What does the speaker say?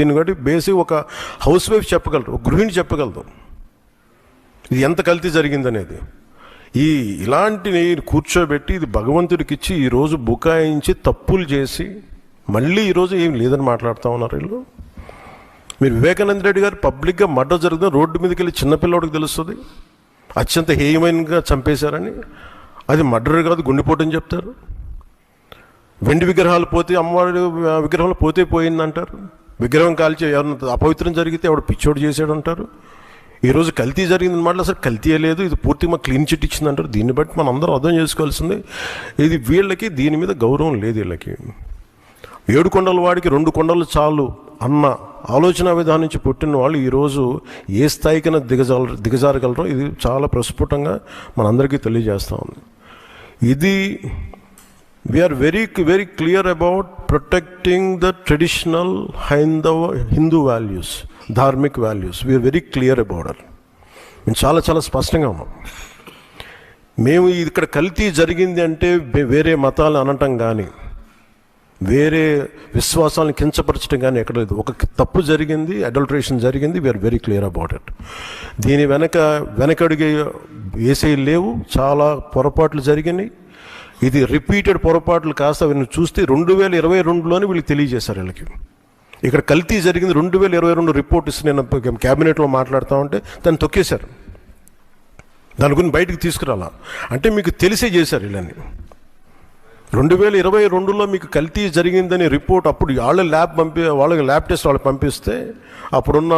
దీన్ని బట్టి బేసిక్ ఒక హౌస్ వైఫ్ చెప్పగలరు, ఒక గృహిణి చెప్పగలరు ఇది ఎంత కల్తీ జరిగిందనేది. ఇలాంటి కూర్చోబెట్టి ఇది భగవంతుడికి ఇచ్చి ఈరోజు బుకాయించి తప్పులు చేసి మళ్ళీ ఈరోజు ఏం లేదని మాట్లాడుతూ ఉన్నారు వీళ్ళు. మీరు వివేకానంద రెడ్డి గారు పబ్లిక్గా మర్డర్ జరుగుతుంది, రోడ్డు మీదకి వెళ్ళి చిన్నపిల్లవాడికి తెలుస్తుంది అత్యంత హేయమైనగా చంపేశారని. అది మర్డర్ కాదు, గుండెపోటు అని చెప్తారు. వెండి విగ్రహాలు పోతే, అమ్మవారి విగ్రహాలు పోతే పోయిందంటారు. విగ్రహం కాల్చి ఎవరన్నా అపవిత్రం జరిగితే ఎవడు పిచ్చోడు చేశాడు అంటారు. ఈరోజు కల్తీ జరిగింది మాట అసలు కల్తీ లేదు, ఇది పూర్తిగా క్లీన్ చిట్ ఇచ్చిందంటారు. దీన్ని బట్టి మనం అందరం అర్థం చేసుకోవాల్సింది ఇది వీళ్ళకి దీని మీద గౌరవం లేదు. వీళ్ళకి 7 కొండల వాడికి 2 కొండలు చాలు అన్న ఆలోచన విధానం నుంచి పుట్టిన వాళ్ళు ఈరోజు ఏ స్థాయికైనా దిగజారగలరో ఇది చాలా ప్రస్ఫుటంగా మనందరికీ తెలియజేస్తూ ఉంది. ఇది we're very very clear about protecting the traditional Hindu values, dharmik values. We're very clear about it. మేము చాలా చాలా స్పష్టంగా ఉన్నాం. మేము ఇక్కడ కల్తీ జరిగింది అంటే వేరే మతాలు అనటం కానీ వేరే విశ్వాసాలను కించపరచడం కానీ ఎక్కడ లేదు. ఒక తప్పు జరిగింది, అడల్ట్రేషన్ జరిగింది. We're very clear about it. దీని వెనకడిగే వేసే లేవు, చాలా పొరపాట్లు జరిగినాయి. ఇది రిపీటెడ్ పొరపాట్లు కాస్త వీళ్ళని చూస్తే 2022లోనే వీళ్ళు తెలియజేశారు. వీళ్ళకి ఇక్కడ కల్తీ జరిగింది 2022 రిపోర్ట్ ఇస్తే నేను క్యాబినెట్లో మాట్లాడుతూ ఉంటే దాన్ని తొక్కేశారు. దాని గురించి బయటకు తీసుకురాలా అంటే మీకు తెలిసే చేశారు. వీళ్ళని 2022లో మీకు కల్తీ జరిగిందని రిపోర్ట్ అప్పుడు వాళ్ళకి ల్యాబ్ టెస్ట్ వాళ్ళు పంపిస్తే అప్పుడున్న